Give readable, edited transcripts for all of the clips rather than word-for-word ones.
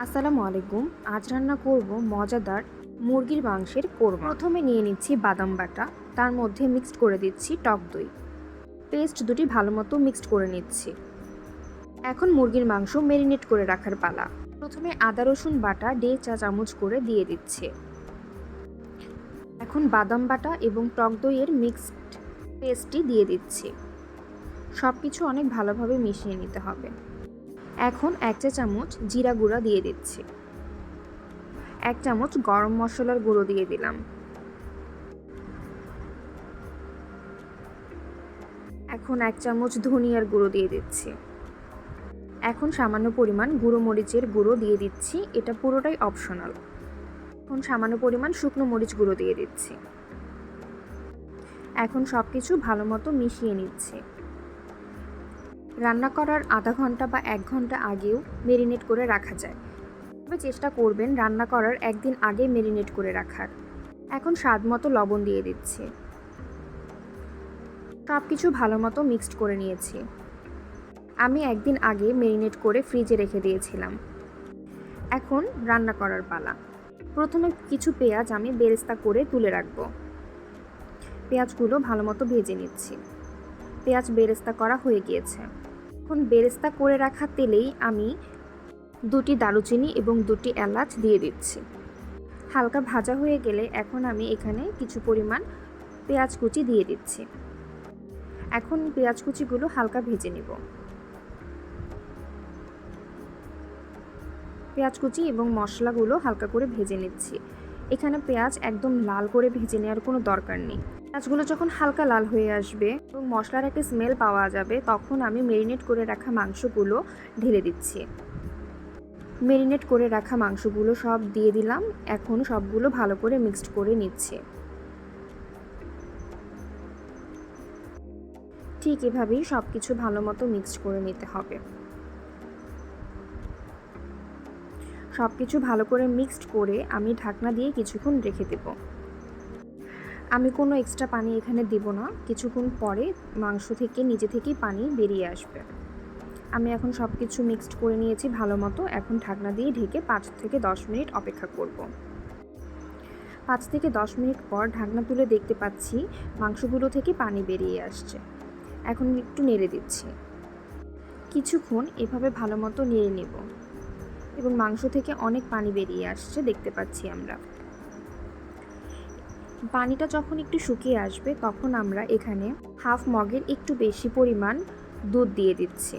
আসসালামু আলাইকুম। আজ রান্না করব মজাদার মুরগির মাংসের কোরমা। প্রথমে নিয়ে নিচ্ছি বাদাম বাটা, তার মধ্যে মিক্সড করে দিচ্ছি টক দই। পেস্ট দুটি ভালো মতো মিক্সড করে নিচ্ছি। এখন মুরগির মাংস ম্যারিনেট করে রাখার পালা। প্রথমে আদা রসুন বাটা 1.5 চা চামচ করে দিয়ে দিচ্ছি। এখন বাদাম বাটা এবং টক দইয়ের মিক্সড পেস্টটি দিয়ে দিচ্ছি। সব কিছু অনেক ভালোভাবে মিশিয়ে নিতে হবে। এখন 1 চা চামচ জিরা গুঁড়া দিয়ে দিচ্ছি। 1 চামচ গরম মশলার গুঁড়ো দিয়ে দিলাম। এখন 1 চামচ ধনিয়ার গুঁড়ো দিয়ে দিচ্ছি। এখন সামান্য পরিমাণ গুঁড়ো মরিচের গুঁড়ো দিয়ে দিচ্ছি, এটা পুরোটাই অপশনাল। এখন সামান্য পরিমাণ শুকনো মরিচ গুঁড়ো দিয়ে দিচ্ছি। এখন সব কিছু ভালো মতো মিশিয়ে নিচ্ছি। রান্না করার আধা ঘন্টা বা 1 ঘন্টা আগেও ম্যারিনেট করে রাখা যায়, তবে চেষ্টা করবেন রান্না করার একদিন আগে ম্যারিনেট করে রাখার। এখন স্বাদ মতো লবণ দিয়ে দিচ্ছি। সব কিছু ভালো মতো মিক্সড করে নিয়েছি। আমি একদিন আগে ম্যারিনেট করে ফ্রিজে রেখে দিয়েছিলাম। এখন রান্না করার পালা। প্রথমে কিছু পেঁয়াজ আমি বেরেস্তা করে তুলে রাখব। পেঁয়াজগুলো ভালো মতো ভেজে নিচ্ছি। পেঁয়াজ বেরেস্তা করা হয়ে গিয়েছে। এখন বেরেস্তা করে রাখা তেলেই আমি 2টি দারুচিনি এবং 2টি এলাচ দিয়ে দিচ্ছি। হালকা ভাজা হয়ে গেলে এখন আমি এখানে কিছু পরিমাণ পেঁয়াজ কুচি দিয়ে দিচ্ছি। এখন পেঁয়াজ কুচিগুলো হালকা ভেজে নেব। পেঁয়াজ কুচি এবং মশলাগুলো হালকা করে ভেজে নিচ্ছি। এখানে পেঁয়াজ একদম লাল করে ভেজে নেওয়ার কোনো দরকার নেই। পেঁয়াজগুলো যখন হালকা লাল হয়ে আসবে এবং মশলার একটা স্মেল পাওয়া যাবে, তখন আমি ম্যারিনেট করে রাখা মাংসগুলো ঢেলে দিচ্ছি। ম্যারিনেট করে রাখা মাংসগুলো সব দিয়ে দিলাম। এখন সবগুলো ভালো করে মিক্সড করে নিচ্ছি। ঠিক এভাবেই সব কিছু ভালো মতো মিক্সড করে নিতে হবে। সব কিছু ভালো করে মিক্সড করে আমি ঢাকনা দিয়ে কিছুক্ষণ রেখে দেব। আমি কোনো এক্সট্রা পানি এখানে দেব না। কিছুক্ষণ পরে মাংস থেকে নিজে থেকেই পানি বেরিয়ে আসবে। আমি এখন সব কিছু মিক্সড করে নিয়েছি ভালো মতো। এখন ঢাকনা দিয়ে ঢেকে 5 থেকে 10 মিনিট অপেক্ষা করব। 5 থেকে 10 মিনিট পর ঢাকনা তুলে দেখতে পাচ্ছি মাংসগুলো থেকে পানি বেরিয়ে আসছে। এখন একটু নেড়ে দিচ্ছি। কিছুক্ষণ এভাবে ভালো মতো নেড়ে নেব এবং মাংস থেকে অনেক পানি বেরিয়ে আসছে দেখতে পাচ্ছি আমরা। পানিটা যখন একটু শুকিয়ে আসবে তখন আমরা এখানে হাফ মগের একটু বেশি পরিমাণ দুধ দিয়ে দিচ্ছি।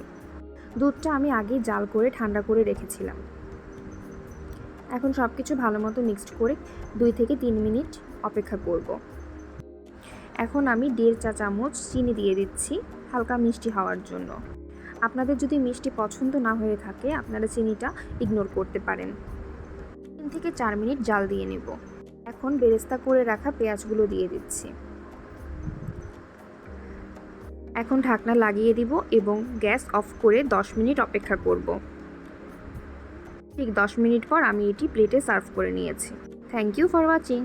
দুধটা আমি আগে জাল করে ঠান্ডা করে রেখেছিলাম। এখন সব কিছু ভালো মতো মিক্সড করে 2 থেকে 3 মিনিট অপেক্ষা করব। এখন আমি 1.5 চা চামচ চিনি দিয়ে দিচ্ছি হালকা মিষ্টি হওয়ার জন্য। আপনাদের যদি মিষ্টি পছন্দ না হয়ে থাকে আপনারা চিনিটা ইগনোর করতে পারেন। 3 থেকে 4 মিনিট জাল দিয়ে নেব। এখন বেরেস্তা করে রাখা পেঁয়াজগুলো দিয়ে দিচ্ছি। এখন ঢাকনা লাগিয়ে দিব এবং গ্যাস অফ করে 10 মিনিট অপেক্ষা করব। ঠিক 10 মিনিট পর আমি এটি প্লেটে সার্ভ করে নিয়েছি। Thank you for watching.